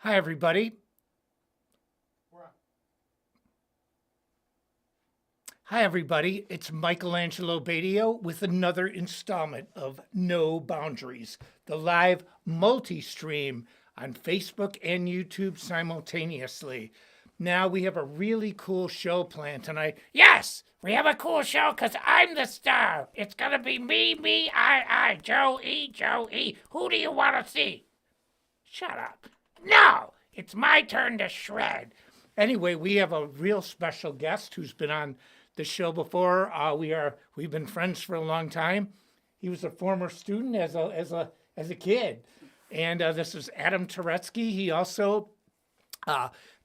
Hi, everybody. Hi, everybody. It's Michelangelo Badio with another installment of No Boundaries, the live multi-stream on Facebook and YouTube simultaneously. Now we have a really cool show planned tonight. Yes, we have a cool show because I'm the star. It's going to be me, I, Joe E. Who do you want to see? Shut up. No, it's my turn to shred. Anyway, we have a real special guest who's been on the show before. We've been friends for a long time. He was a former student as a kid, and this is Adam Turetzky. He also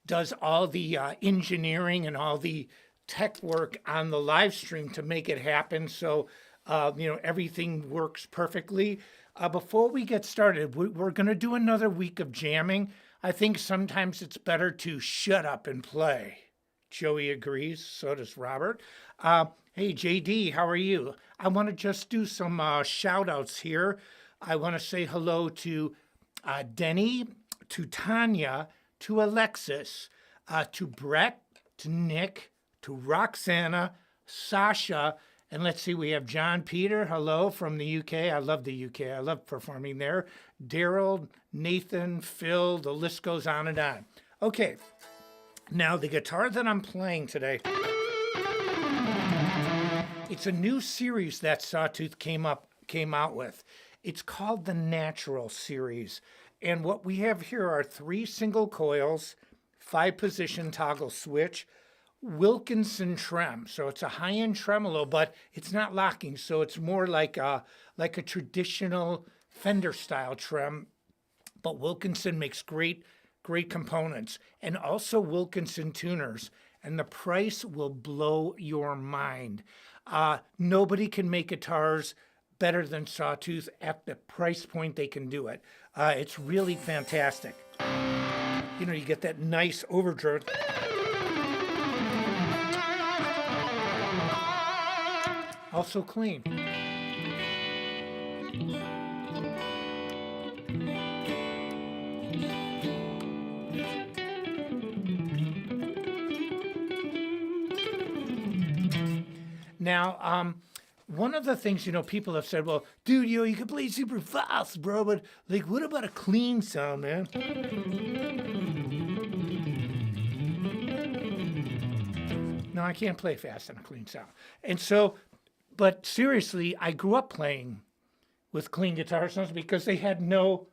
does all the engineering and all the tech work on the live stream to make it happen. So everything works perfectly. Before we get started, we're going to do another week of jamming. I think sometimes it's better to shut up and play. Joey agrees. So does Robert. Hey, JD, how are you? I want to just do some shout outs here. I want to say hello to Denny, to Tanya, to Alexis, to Brett, to Nick, to Roxana, Sasha, and let's see, we have John Peter, hello from the UK. I love the UK. I love performing there. Daryl, Nathan, Phil, the list goes on and on. Okay, now the guitar that I'm playing today, it's a new series that Sawtooth came out with. It's called the Natural Series. And what we have here are 3 single coils, 5-position toggle switch, Wilkinson trem. So it's a high-end tremolo, but it's not locking. So it's more like a traditional Fender style trem. But Wilkinson makes great components, and also Wilkinson tuners. And the price will blow your mind. Nobody can make guitars better than Sawtooth at the price point they can do it. It's really fantastic. You know, you get that nice overdrive. Also clean. Now, one of the things, people have said, well, dude, you can play super fast, bro, but like, what about a clean sound, man? No, I can't play fast on a clean sound. And so, but seriously, I grew up playing with clean guitar sounds because they had no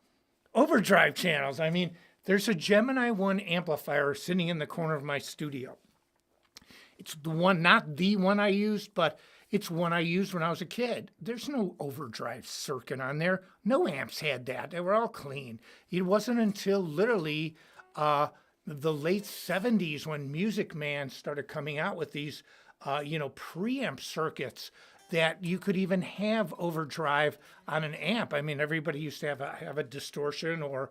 overdrive channels. I mean, there's a Gemini 1 amplifier sitting in the corner of my studio. It's the one, not the one I used, but it's one I used when I was a kid. There's no overdrive circuit on there. No amps had that. They were all clean. It wasn't until literally the late 70s when Music Man started coming out with these, preamp circuits that you could even have overdrive on an amp. I mean, everybody used to have a distortion or,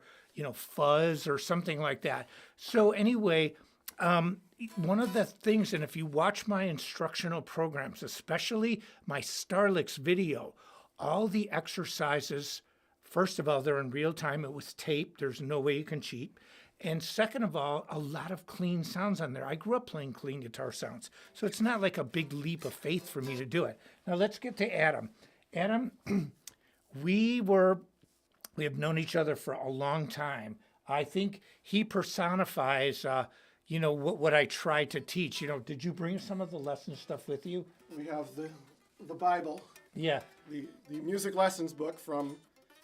fuzz or something like that. So anyway, one of the things, and if you watch my instructional programs, especially my Starlix video, all the exercises, first of all, they're in real time. It was taped. There's no way you can cheat. And second of all, a lot of clean sounds on there. I grew up playing clean guitar sounds, so it's not like a big leap of faith for me to do it. Now let's get to Adam. Adam, we have known each other for a long time. I think he personifies what I try to teach. Did you bring some of the lesson stuff with you? We have the Bible. Yeah. The music lessons book from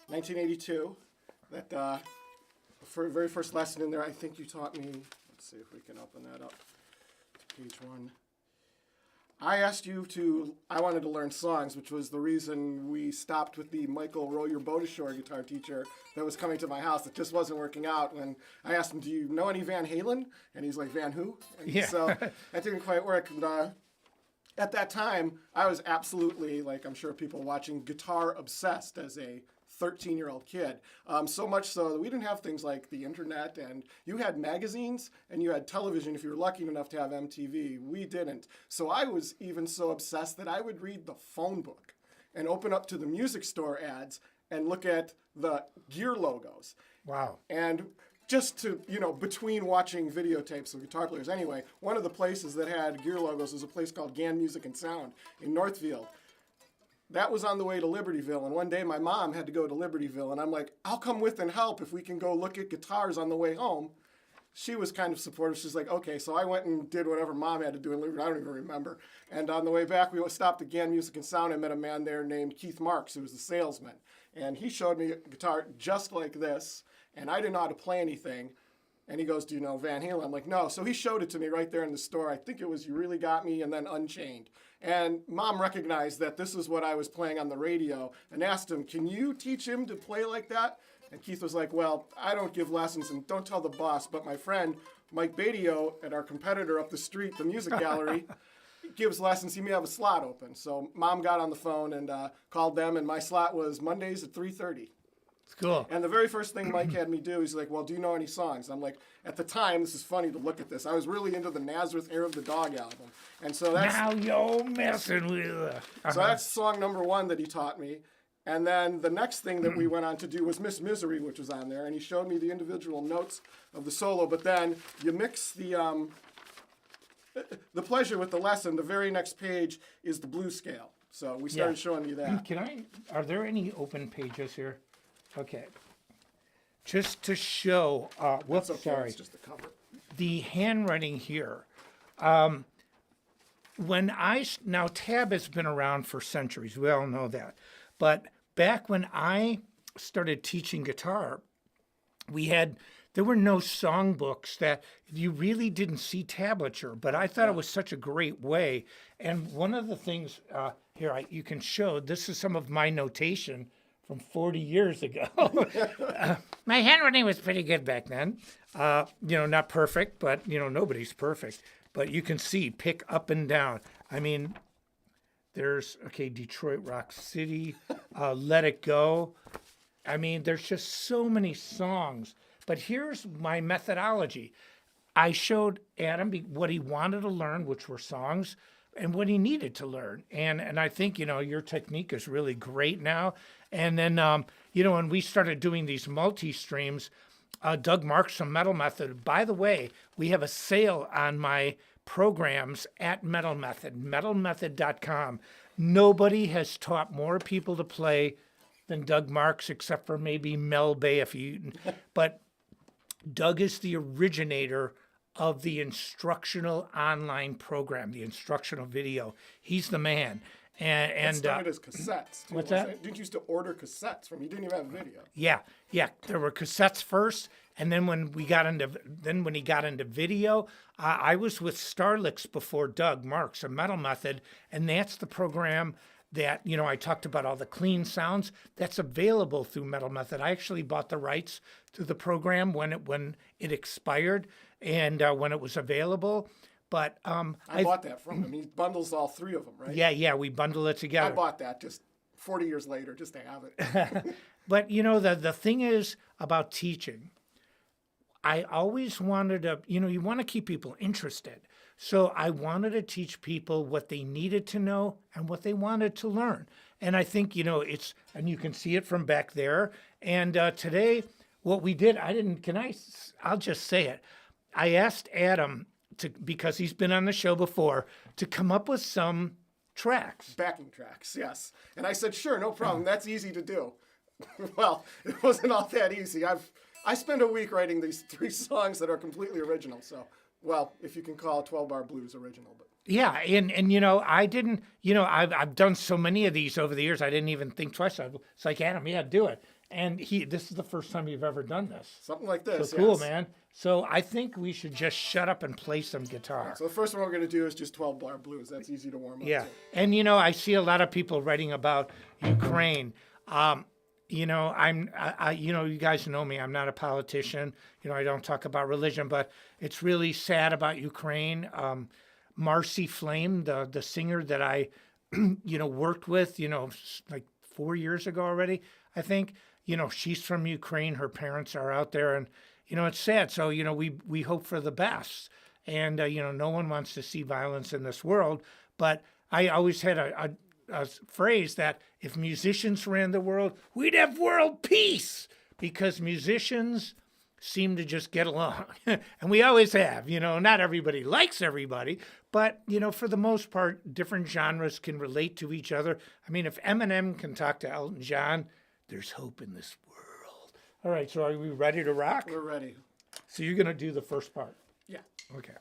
1982. That very first lesson in there, I think you taught me. Let's see if we can open that up to page 1. I wanted to learn songs, which was the reason we stopped with the Michael Row Your Boat Ashore guitar teacher that was coming to my house. It just wasn't working out. When I asked him, do you know any Van Halen? And he's like, Van who? And yeah. So that didn't quite work. And, at that time, I was absolutely, like I'm sure people watching, guitar obsessed as a 13-year-old kid. So much so that we didn't have things like the internet, and you had magazines and you had television if you were lucky enough to have MTV. We didn't. So I was even so obsessed that I would read the phone book and open up to the music store ads and look at the gear logos. Wow. And just to, between watching videotapes of guitar players. Anyway, one of the places that had gear logos was a place called Gann Music and Sound in Northfield. That was on the way to Libertyville, and one day my mom had to go to Libertyville, and I'm like, I'll come with and help if we can go look at guitars on the way home. She was kind of supportive. She's like, okay, so I went and did whatever mom had to do in Liberty. I don't even remember. And on the way back, we stopped at Gann Music and Sound. I met a man there named Keith Marks, who was the salesman. And he showed me a guitar just like this, and I didn't know how to play anything. And he goes, do you know Van Halen? I'm like, no. So he showed it to me right there in the store. I think it was You Really Got Me and then Unchained. And Mom recognized that this is what I was playing on the radio and asked him, can you teach him to play like that? And Keith was like, well, I don't give lessons and don't tell the boss, but my friend Mike Badio at our competitor up the street, the Music Gallery, gives lessons. He may have a slot open. So Mom got on the phone and called them, and my slot was Mondays at 3:30. It's cool. And the very first thing Mike had me do, he's like, well, do you know any songs? I'm like, at the time, this is funny to look at this, I was really into the Nazareth Air of the Dog album. And so that's... Now you're messing with So that's song number one that he taught me. And then the next thing that we went on to do was Miss Misery, which was on there. And he showed me the individual notes of the solo. But then you mix the pleasure with the lesson. The very next page is the blues scale. So we started showing you that. Are there any open pages here? Okay. Just to show, whoops, That's okay, sorry. it's just the cover. The handwriting here. Now tab has been around for centuries. We all know that. But back when I started teaching guitar, there were no songbooks that you really didn't see tablature, but I thought it was such a great way. And one of the things you can show, this is some of my notation from 40 years ago. My handwriting was pretty good back then. Not perfect, but nobody's perfect. But you can see pick up and down. I mean, there's, Detroit Rock City, Let It Go. I mean, there's just so many songs. But here's my methodology. I showed Adam what he wanted to learn, which were songs, and what he needed to learn. And I think, your technique is really great now. And then, when we started doing these multi-streams, Doug Marks from Metal Method. By the way, we have a sale on my programs at Metal Method, metalmethod.com. Nobody has taught more people to play than Doug Marks, except for maybe Mel Bay. But Doug is the originator of the instructional online program, the instructional video. He's the man. And It started as cassettes. Too, what's that? Didn't you used to order cassettes from? You didn't even have video. Yeah. There were cassettes first, and then when he got into video, I was with Starlix before Doug Marks, a Metal Method, and that's the program that I talked about all the clean sounds. That's available through Metal Method. I actually bought the rights to the program when it expired and when it was available. But I bought that from him. He bundles all three of them, right? Yeah, we bundle it together. I bought that just 40 years later just to have it. But the thing is about teaching, I always wanted to, you want to keep people interested. So I wanted to teach people what they needed to know and what they wanted to learn. And I think, and you can see it from back there. And today, what we did, I'll just say it. I asked Adam because he's been on the show before, to come up with some tracks. Backing tracks, yes. And I said, sure, no problem. That's easy to do. Well, it wasn't all that easy. I spent a week writing these 3 songs that are completely original. So, well, if you can call 12 Bar Blues original. But yeah, and I didn't, I've done so many of these over the years, I didn't even think twice. It's like, Adam, do it. And this is the first time you've ever done this. Something like this, So cool, yes. Man. So I think we should just shut up and play some guitar. So the first one we're going to do is just 12 Bar Blues. That's easy to warm up Yeah. to. And, I see a lot of people writing about Ukraine. You guys know me. I'm not a politician. I don't talk about religion, but it's really sad about Ukraine. Marcy Flame, the singer that I, worked with, like 4 years ago already, I think, she's from Ukraine. Her parents are out there, and, it's sad. So, we hope for the best. And, no one wants to see violence in this world. But I always had a phrase that if musicians ran the world, we'd have world peace, because musicians seem to just get along. And we always have, not everybody likes everybody, but, for the most part, different genres can relate to each other. I mean, if Eminem can talk to Elton John, there's hope in this world. All right, so are we ready to rock? We're ready. So you're going to do the first part. Yeah. Okay.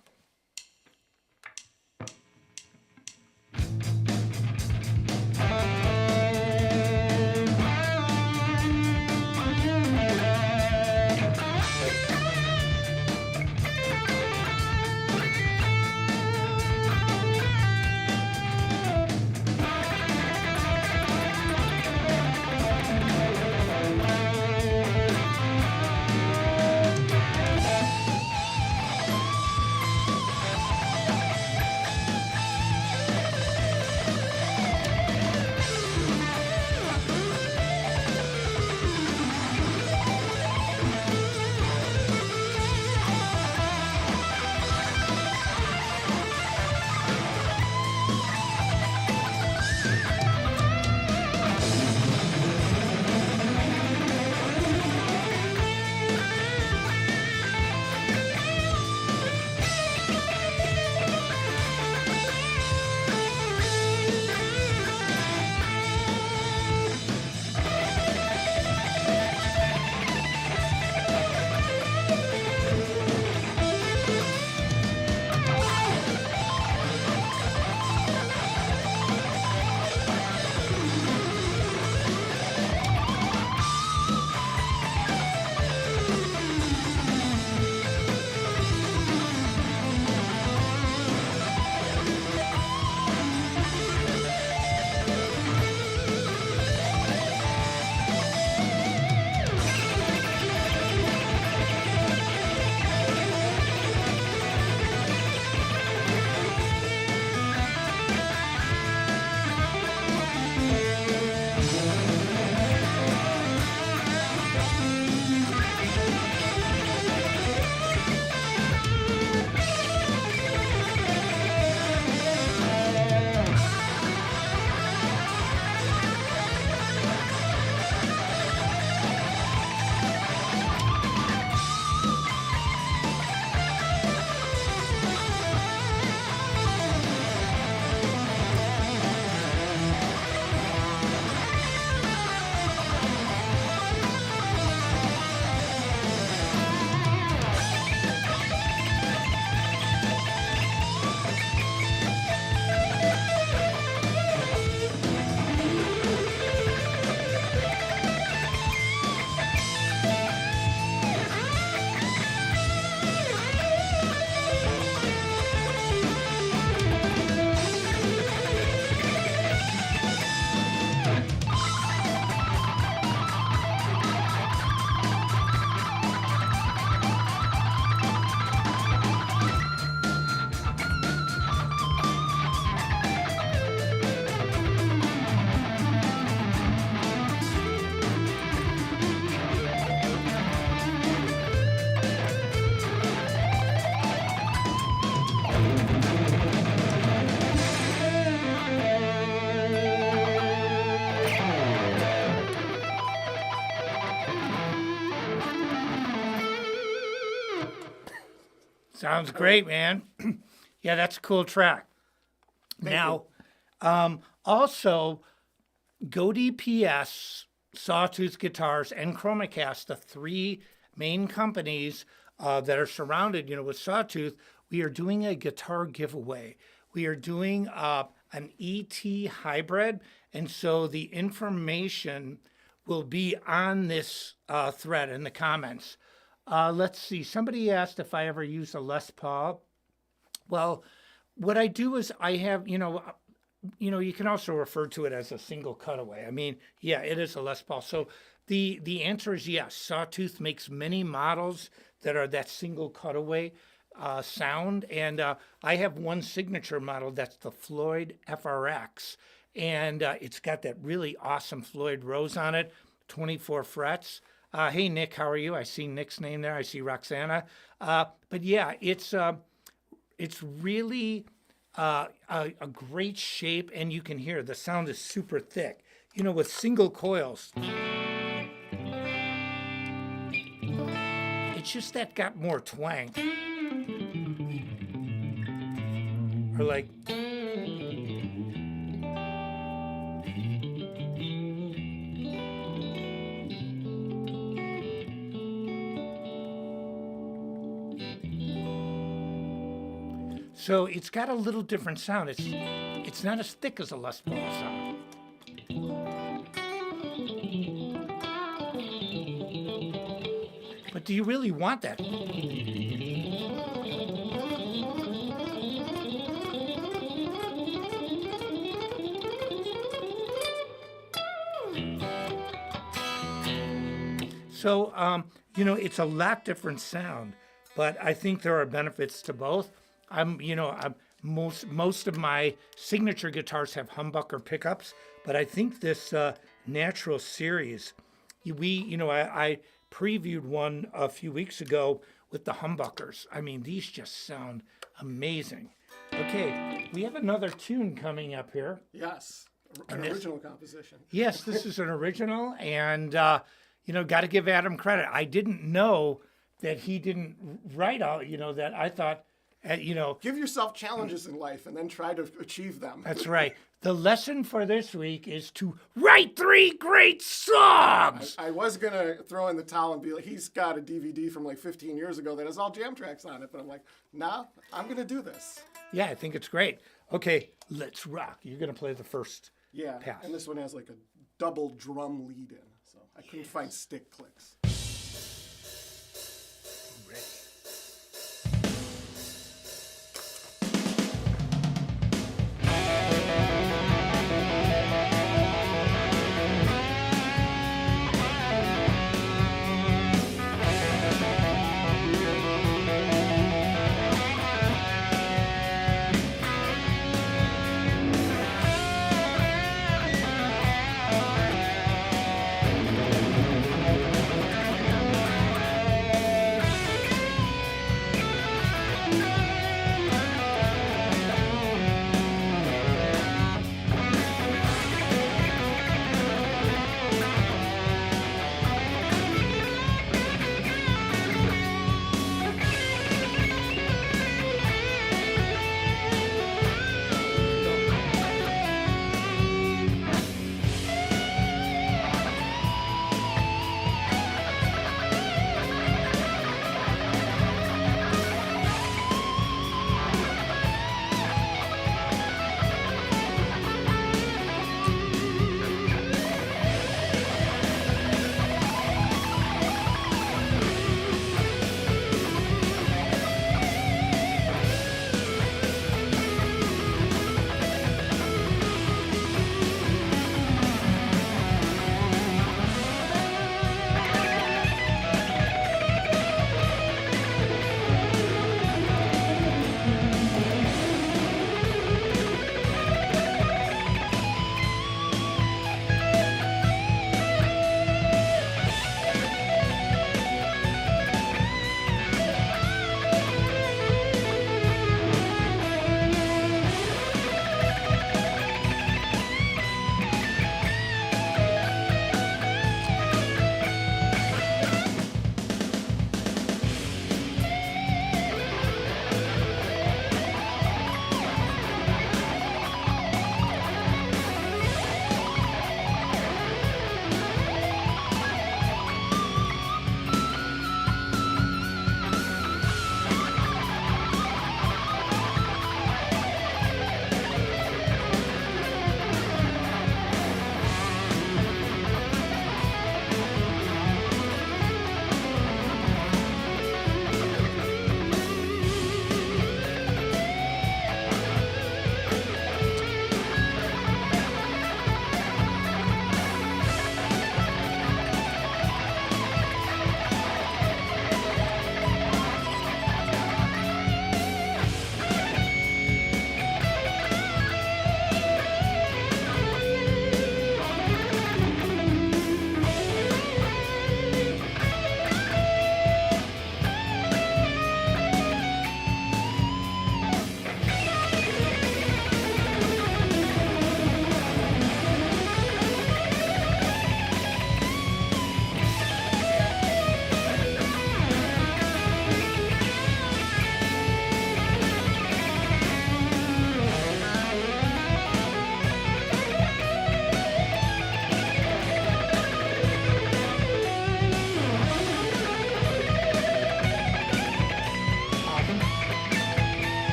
Sounds great, man. Yeah, that's a cool track. Now, also, Go DPS, Sawtooth Guitars, and Chromacast, the three main companies that are surrounded, with Sawtooth, we are doing a guitar giveaway. We are doing an ET hybrid, and so the information will be on this thread in the comments. Let's see. Somebody asked if I ever use a Les Paul. Well, what I do is I have, you can also refer to it as a single cutaway. I mean, yeah, it is a Les Paul. So the answer is yes. Sawtooth makes many models that are that single cutaway sound, and I have one signature model that's the Floyd FRX, and it's got that really awesome Floyd rose on it, 24 frets. Hey, Nick, how are you? I see Nick's name there. I see Roxana. But yeah, it's really a great shape, and you can hear the sound is super thick. With single coils, it's just that got more twang. Or like. So it's got a little different sound. It's not as thick as a Les Paul sound. But do you really want that? So, it's a lot different sound, but I think there are benefits to both. Most of my signature guitars have humbucker pickups, but I think this Natural series, I previewed one a few weeks ago with the humbuckers. I mean, these just sound amazing. Okay, we have another tune coming up here. Yes, an original composition. Yes, this is an original, and got to give Adam credit. I didn't know that he didn't write all. That I thought. Give yourself challenges in life and then try to achieve them. That's right. The lesson for this week is to write 3 great songs. I was going to throw in the towel and be like, he's got a DVD from like 15 years ago that has all jam tracks on it. But I'm like, nah, I'm going to do this. Yeah, I think it's great. Okay, let's rock. You're going to play the first pass. And this one has like a double drum lead in. So I couldn't find stick clicks. Ready.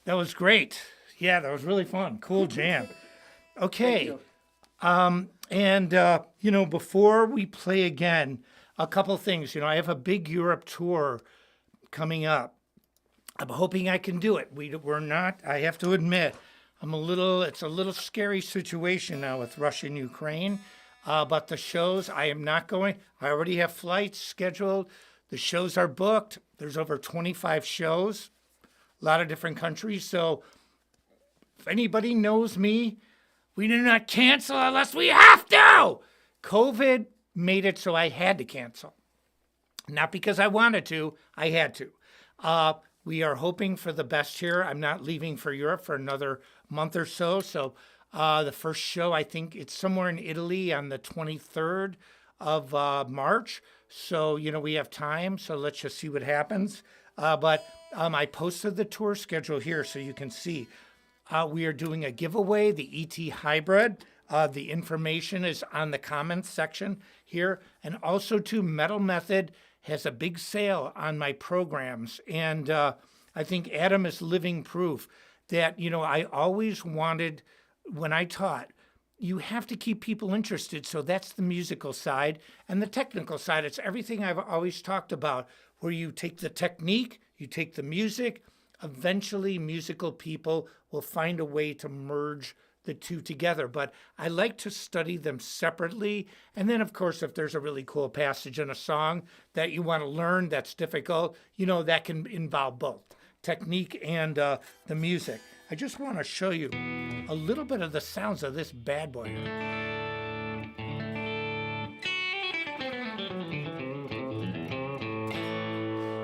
That was great. Yeah, that was really fun. Cool jam. Okay. Before we play again, a couple things. I have a big Europe tour coming up. I'm hoping I can do it. We're not, I have to admit, it's a little scary situation now with Russia and Ukraine. But the shows, I am not going. I already have flights scheduled. The shows are booked. There's over 25 shows, a lot of different countries. So if anybody knows me, we do not cancel unless we have to. COVID made it so I had to cancel. Not because I wanted to, I had to. We are hoping for the best here. I'm not leaving for Europe for another month or so. So the first show, I think it's somewhere in Italy on the 23rd of March. So, we have time. So let's just see what happens. But I posted the tour schedule here so you can see. We are doing a giveaway, the ET Hybrid. The information is on the comments section here. And also, too, Metal Method has a big sale on my programs. And I think Adam is living proof that, I always wanted, when I taught, you have to keep people interested. So that's the musical side. And the technical side, it's everything I've always talked about, where you take the technique, you take the music. Eventually, musical people will find a way to merge the two together. But I like to study them separately. And then, of course, if there's a really cool passage in a song that you want to learn that's difficult, that can involve both technique and the music. I just want to show you a little bit of the sounds of this bad boy here.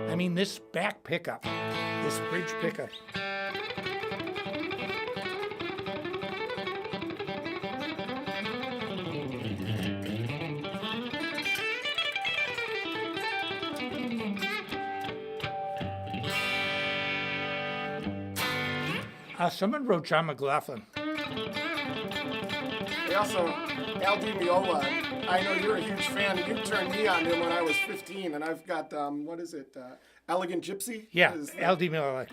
I mean, this back pickup, this bridge pickup. Someone wrote John McLaughlin. They also, Al Di Meola, I know you're a huge fan. You turned me on to him when I was 15, and I've got, Elegant Gypsy? Yeah, Al Di Meola.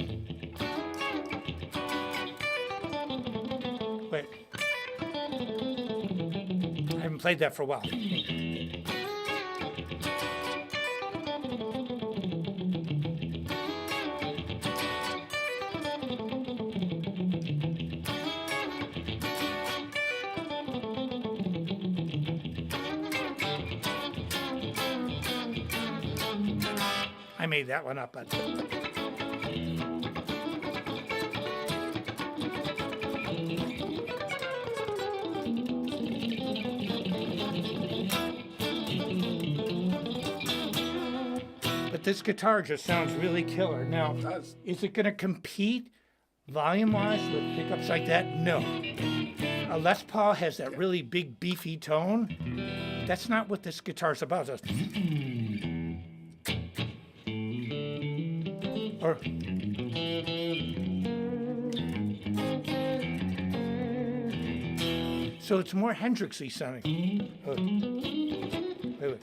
Wait. I haven't played that for a while. I made that one up, but this guitar just sounds really killer. Now, is it going to compete volume-wise with pickups like that? No. A Les Paul has that really big, beefy tone. That's not what this guitar's about. Or so it's more Hendrixy sounding. Wait.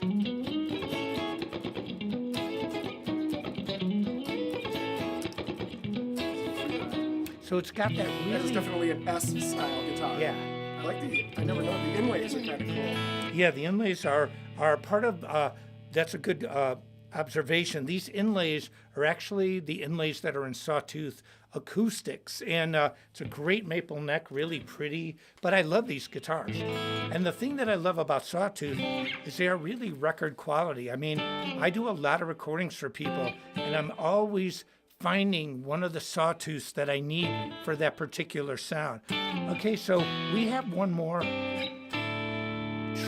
So it's got that really... That's definitely an S-style guitar. Yeah. I never know, the inlays are kind of cool. Yeah, the inlays are part of, that's a good observation. These inlays are actually the inlays that are in Sawtooth acoustics. And it's a great maple neck, really pretty. But I love these guitars. And the thing that I love about Sawtooth is they are really record quality. I mean, I do a lot of recordings for people, and I'm always finding one of the sawtooths that I need for that particular sound. Okay, so we have one more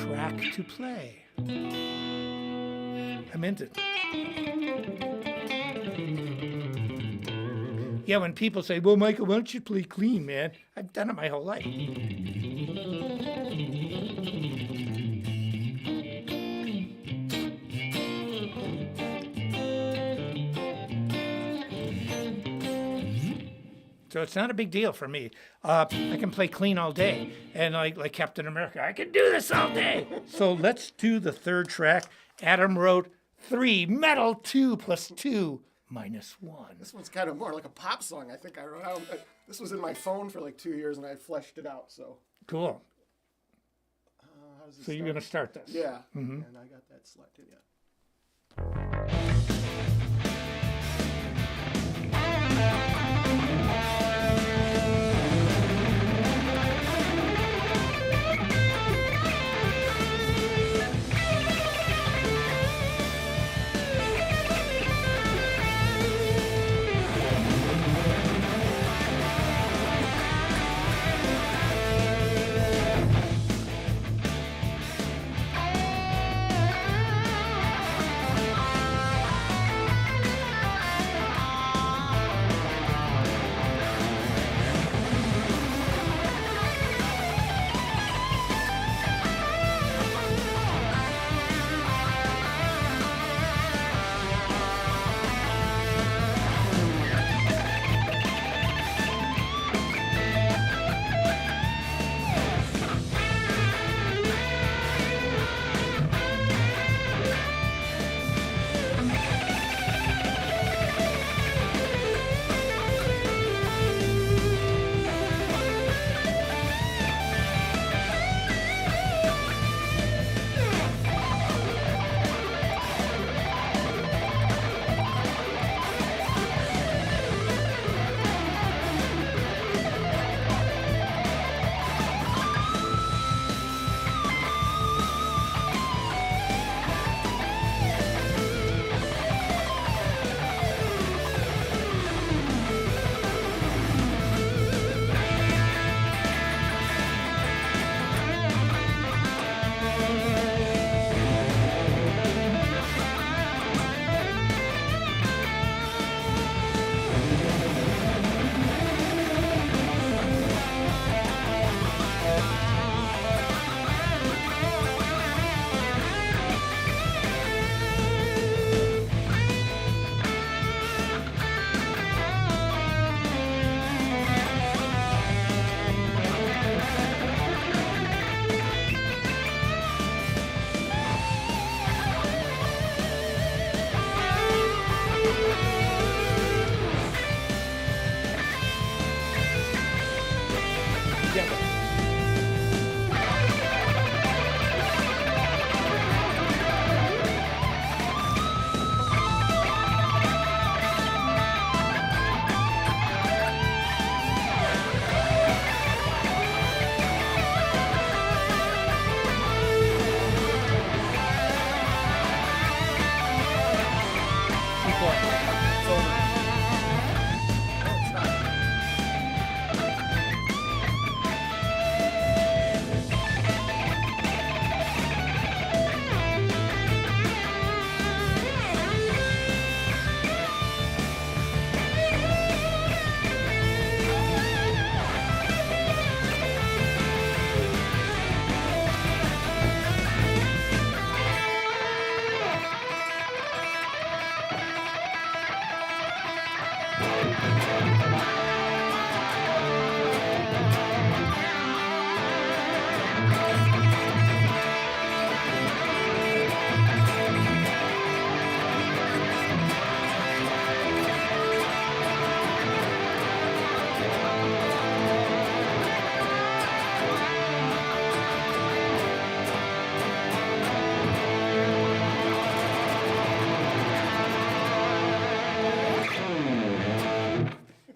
track to play. I'm into it. Yeah, when people say, well, Michael, why don't you play clean, man? I've done it my whole life. So it's not a big deal for me. I can play clean all day. And like Captain America, I can do this all day. So let's do the third track. Adam wrote 3, metal 2 + 2 -1. This one's kind of more like a pop song. I think I wrote out. This was in my phone for like 2 years, and I fleshed it out. So Cool. how does this So you're start? going to start this. Yeah, Mm-hmm. and I got that selected. Yeah.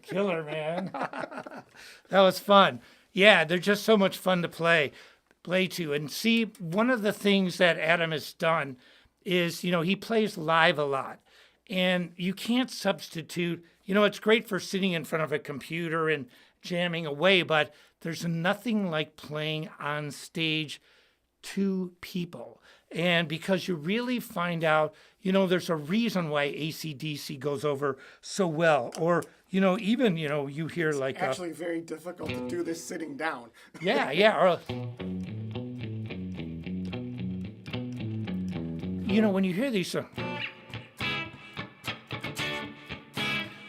Killer, man. That was fun. Yeah, they're just so much fun to play to. And see, one of the things that Adam has done is, you know, he plays live a lot. And you can't substitute, you know, it's great for sitting in front of a computer and jamming away, but there's nothing like playing on stage to people. And because you really find out, you know, there's a reason why AC/DC goes over so well. Or, you know, even, you know, you hear like Actually, very difficult to do this sitting down. yeah. Or, you know, when you hear these,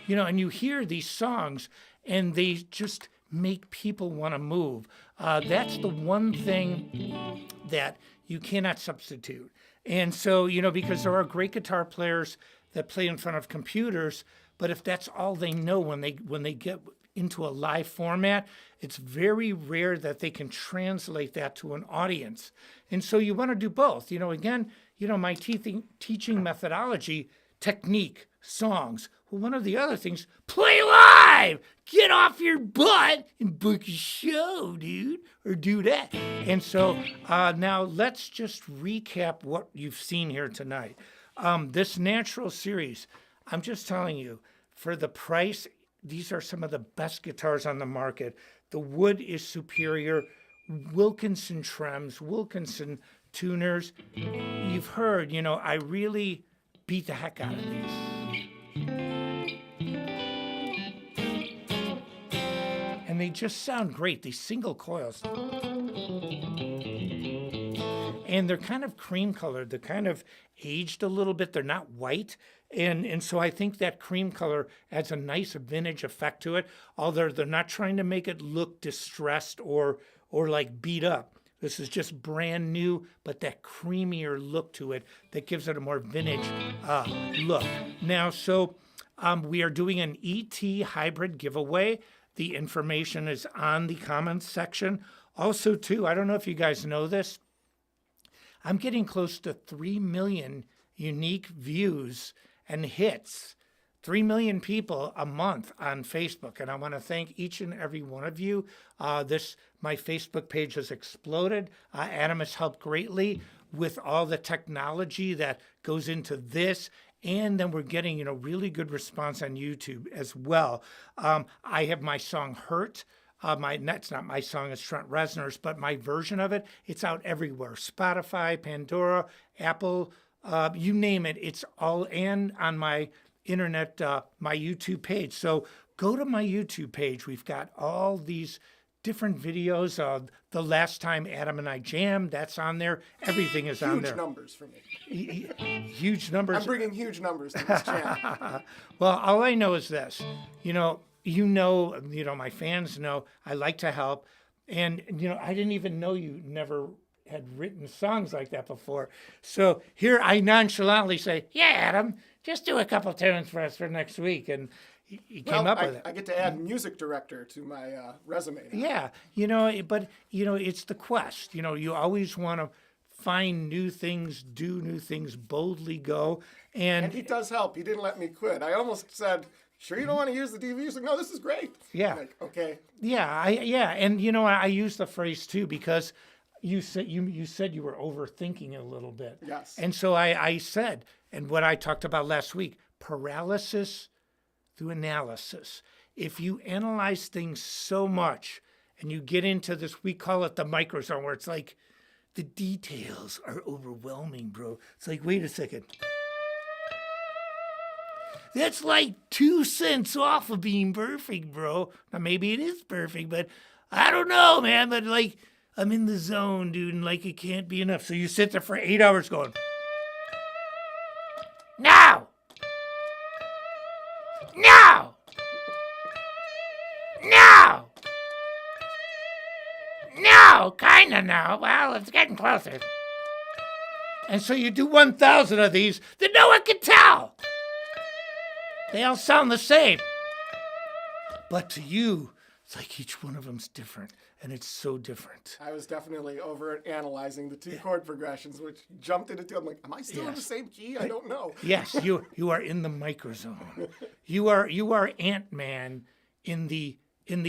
you know, and you hear these songs and they just make people want to move. That's the one thing that you cannot substitute. And so, you know, because there are great guitar players that play in front of computers, but if that's all they know when they get into a live format, it's very rare that they can translate that to an audience. And so you want to do both. Again, my teaching methodology, technique, songs. Well, one of the other things, play live! Get off your butt and book a show, dude, or do that. And so now let's just recap what you've seen here tonight. This natural series, I'm just telling you, for the price, these are some of the best guitars on the market. The wood is superior. Wilkinson trems, Wilkinson tuners. You've heard, I really beat the heck out of these. And they just sound great, these single coils. And they're kind of cream colored. They're kind of aged a little bit. They're not white. And so I think that cream color adds a nice vintage effect to it. Although they're not trying to make it look distressed or like beat up. This is just brand new, but that creamier look to it that gives it a more vintage look. Now, so we are doing an ET hybrid giveaway. The information is on the comments section. Also, too, I don't know if you guys know this, I'm getting close to 3 million unique views and hits. 3 million people a month on Facebook, and I want to thank each and every one of you. My Facebook page has exploded. Adam has helped greatly with all the technology that goes into this, and then we're getting really good response on YouTube as well. I have my song "Hurt." That's not my song, it's Trent Reznor's, but my version of it, it's out everywhere. Spotify, Pandora, Apple, you name it, it's all, and on my internet, my YouTube page. So go to my YouTube page. We've got all these different videos of the last time Adam and I jammed. That's on there. Everything is on there. Huge numbers for me. Huge numbers. I'm bringing huge numbers to this channel. Well, all I know is this. My fans know I like to help. And, I didn't even know you never had written songs like that before. So here I nonchalantly say, yeah, Adam, just do a couple tunes for us for next week. And he came up with it. I get to add music director to my resume now. Yeah, but it's the quest. You always want to find new things, do new things, boldly go. And he does help. He didn't let me quit. I almost said, sure you don't want to use the DV? He's like, no, this is great. Yeah. I'm like, okay. Yeah, and I use the phrase too because you said you were overthinking it a little bit. Yes. And so I said, and what I talked about last week, paralysis through analysis. If you analyze things so much and you get into this, we call it the microzone, where it's like the details are overwhelming, bro. It's like, wait a second. That's like 2 cents off of being perfect, bro. Now, maybe it is perfect, but I don't know, man. But like, I'm in the zone, dude, and like, it can't be enough. So you sit there for 8 hours going, now! No! No! No! Kinda now. Well, it's getting closer. And so you do 1,000 of these that no one can tell. They all sound the same. But to you, it's like each one of them's different, and it's so different. I was definitely over analyzing the 2 chord progressions, which jumped into 2. I'm like, am I still in the same key? I don't know. Yes, you are in the microzone. You are Ant-Man in the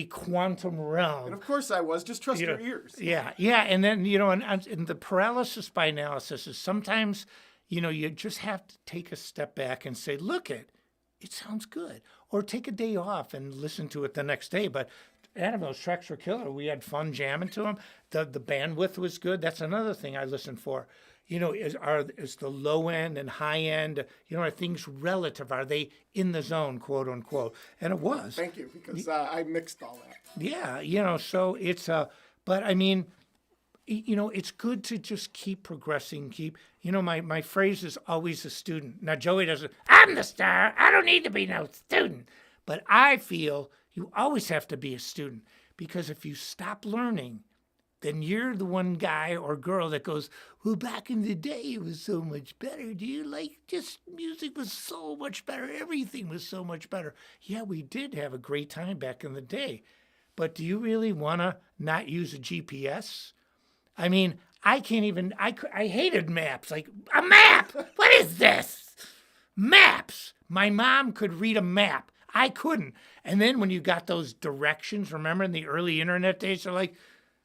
quantum realm. And of course I was. Just trust your ears. Yeah, and then and the paralysis by analysis is sometimes you just have to take a step back and say, look it sounds good, or take a day off and listen to it the next day. But Adam, those tracks were killer. We had fun jamming to them. The bandwidth was good. That's another thing I listen for. Is the low end and high end, are things relative? Are they in the zone, quote unquote? And it was. Thank you, because I mixed all that. Yeah, so it's but I mean, it's good to just keep progressing. My phrase is always a student. Now, Joey doesn't, I'm the star. I don't need to be no student. But I feel you always have to be a student, because if you stop learning, then you're the one guy or girl that goes, well, back in the day, it was so much better, dude. Like, just music was so much better. Everything was so much better. Yeah, we did have a great time back in the day. But do you really want to not use a GPS? I mean, I can't even, I hated maps. Like, a map! What is this? Maps! My mom could read a map. I couldn't. And then when you got those directions, remember in the early internet days, they're like,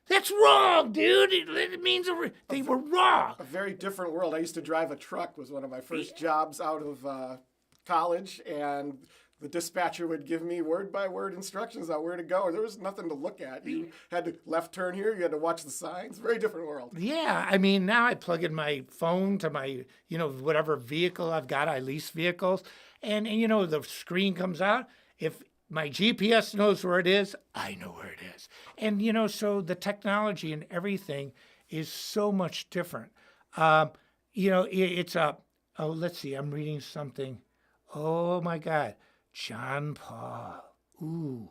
that's wrong, dude. It means they were wrong. A very different world. I used to drive a truck, was one of my first jobs out of college, and the dispatcher would give me word-by-word instructions on where to go. There was nothing to look at. You had to left turn here. You had to watch the signs. Very different world. Yeah, I mean, now I plug in my phone to my, whatever vehicle I've got. I lease vehicles. And the screen comes out. If my GPS knows where it is, I know where it is. And, so the technology and everything is so much different. It's let's see, I'm reading something. Oh, my God. John Paul. Ooh.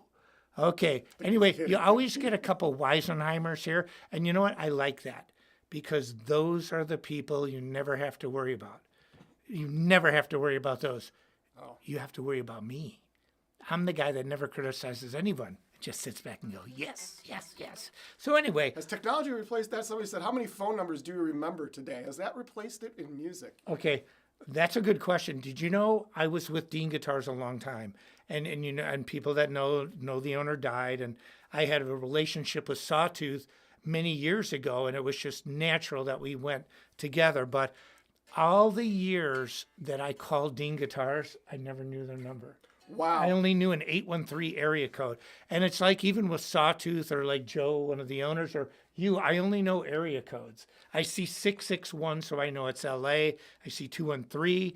Okay. Anyway, you always get a couple Weisenheimers here. And you know what? I like that because those are the people you never have to worry about. You never have to worry about those. Oh. You have to worry about me. I'm the guy that never criticizes anyone. Just sits back and goes, yes, yes, yes. So anyway. Has technology replaced that? Somebody said, how many phone numbers do you remember today? Has that replaced it in music? Okay. That's a good question. Did you know I was with Dean Guitars a long time, and people that know the owner died, and I had a relationship with Sawtooth many years ago, and it was just natural that we went together. But all the years that I called Dean Guitars, I never knew their number. Wow. I only knew an 813 area code, and it's like even with Sawtooth or like Joe, one of the owners, or you, I only know area codes. I see 661, so I know it's LA. I see 213,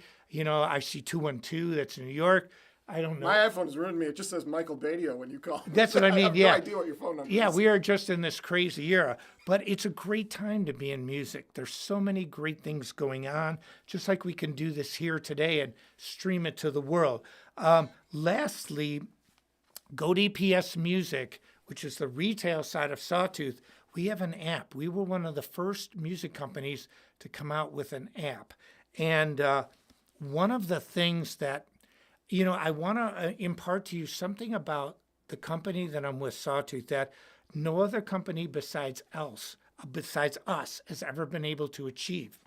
I see 212, that's New York. I don't know. My iPhone has ruined me. It just says Michael Badio when you call. That's what I mean, I have yeah. no idea what your phone number is. Yeah, we are just in this crazy era. But it's a great time to be in music. There's so many great things going on, just like we can do this here today and stream it to the world. Lastly, go to EPS Music, which is the retail side of Sawtooth. We have an app. We were one of the first music companies to come out with an app. And one of the things that, I want to impart to you something about the company that I'm with, Sawtooth, that no other company besides us has ever been able to achieve.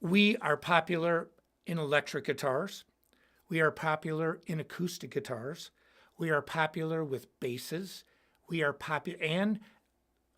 We are popular in electric guitars. We are popular in acoustic guitars. We are popular with basses. We are popular and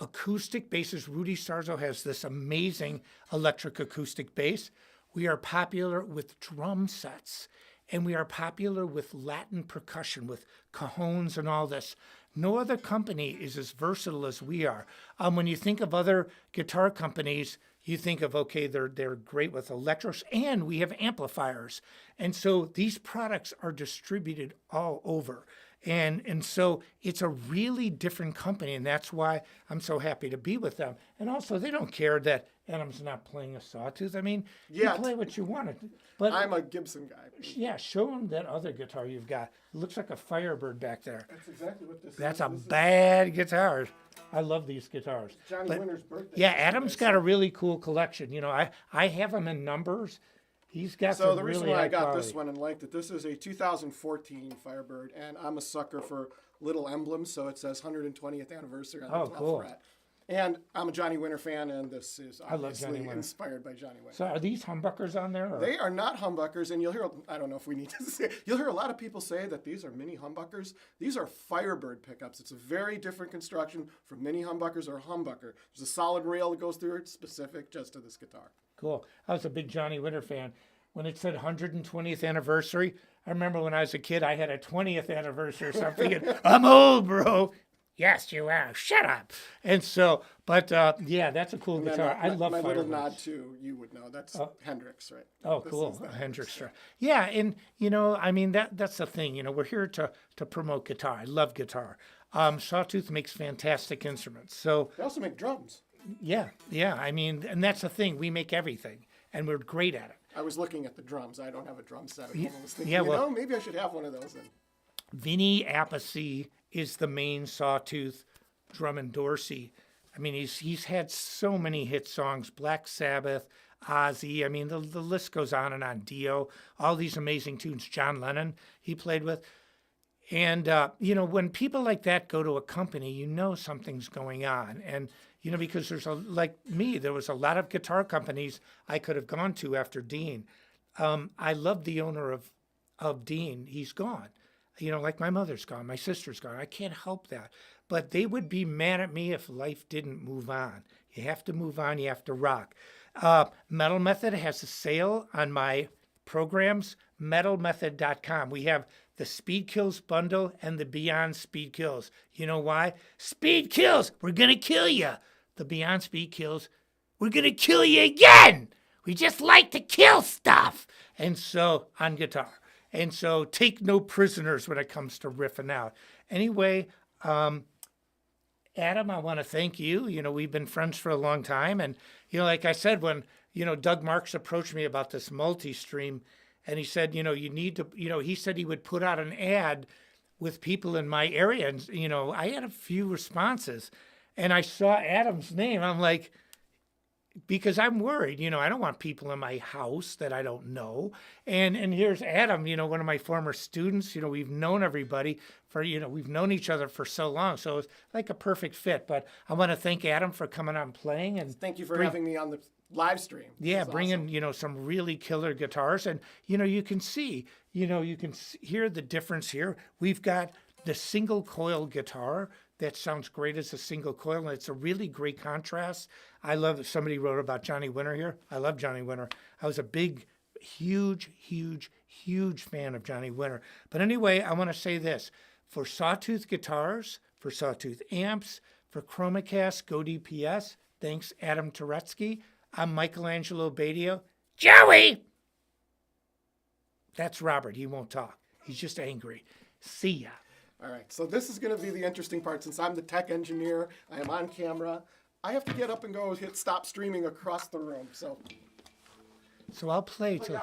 acoustic basses. Rudy Sarzo has this amazing electric acoustic bass. We are popular with drum sets, and we are popular with Latin percussion, with cajones and all this. No other company is as versatile as we are. When you think of other guitar companies, you think of, okay, they're great with electrics, and we have amplifiers. And so these products are distributed all over. And so it's a really different company, and that's why I'm so happy to be with them. And also, they don't care that Adam's not playing a Sawtooth. I mean, you play what you want. But I'm a Gibson guy. Yeah, show them that other guitar you've got. It looks like a Firebird back there. That's exactly what this is. That's a bad guitar. I love these guitars. Johnny Winter's birthday. Yeah, Adam's got a really cool collection. I have them in numbers. He's got So some the reason really why I high got quality. this one and liked it, this is a 2014 Firebird, and I'm a sucker for little emblems, so it says 120th anniversary on the 12th cool. fret. And I'm a Johnny Winter fan, and this is love Johnny obviously Winter. inspired by Johnny Winter. So are these humbuckers on there? Or? They are not humbuckers, and you'll hear, I don't know if we need to say, you'll hear a lot of people say that these are mini humbuckers. These are Firebird pickups. It's a very different construction from mini humbuckers or humbucker. There's a solid rail that goes through it, specific just to this guitar. Cool. I was a big Johnny Winter fan. When it said 120th anniversary, I remember when I was a kid, I had a 20th anniversary or something. And, I'm old, bro. Yes, you are. Shut up. And so, but yeah, that's a cool guitar. I love my little Firebirds. nod to, you would know, that's Hendrix, right? Oh, This cool. is the Hendrix. Yeah, and I mean that's the thing. We're here to promote guitar. I love guitar. Sawtooth makes fantastic instruments. So They also make drums. yeah. I mean, and that's the thing. We make everything, and we're great at it. I was looking at the drums. I don't have a drum set at home. I was thinking, yeah, well- maybe I should have one of those. Vinny Appice is the main Sawtooth Drummond Dorsey. I mean, he's had so many hit songs, Black Sabbath, Ozzy. I mean, the list goes on and on. Dio, all these amazing tunes. John Lennon, he played with. And, when people like that go to a company, something's going on. And, because like me, there was a lot of guitar companies I could have gone to after Dean. I love the owner of Dean. He's gone. Like my mother's gone, my sister's gone. I can't help that. But they would be mad at me if life didn't move on. You have to move on. You have to rock. Metal Method has a sale on my programs, metalmethod.com. We have the Speed Kills bundle and the Beyond Speed Kills. You know why? Speed Kills, we're going to kill you. The Beyond Speed Kills, we're going to kill you again. We just like to kill stuff. And so, on guitar. And so, take no prisoners when it comes to riffing out. Anyway, Adam, I want to thank you. We've been friends for a long time. And, like I said, when, Doug Marks approached me about this multi-stream, and he said, you need to, he said he would put out an ad with people in my area. And, I had a few responses. And I saw Adam's name. I'm like, because I'm worried, I don't want people in my house that I don't know. And here's Adam, one of my former students. We've known everybody for, we've known each other for so long. So it's like a perfect fit. But I want to thank Adam for coming on and playing. And thank you for having me on the live stream. Yeah, bringing, awesome. Some really killer guitars. And, you can see, hear the difference here. We've got the single coil guitar that sounds great as a single coil, and it's a really great contrast. I love, somebody wrote about Johnny Winter here. I love Johnny Winter. I was a big, huge fan of Johnny Winter. But anyway, I want to say this. For Sawtooth guitars, for Sawtooth amps, for Chromacast, go DPS. Thanks, Adam Turetzky. I'm Michelangelo Badio. Joey! That's Robert. He won't talk. He's just angry. See ya. All right, so this is going to be the interesting part. Since I'm the tech engineer, I am on camera. I have to get up and go hit stop streaming across the room. So I'll play till...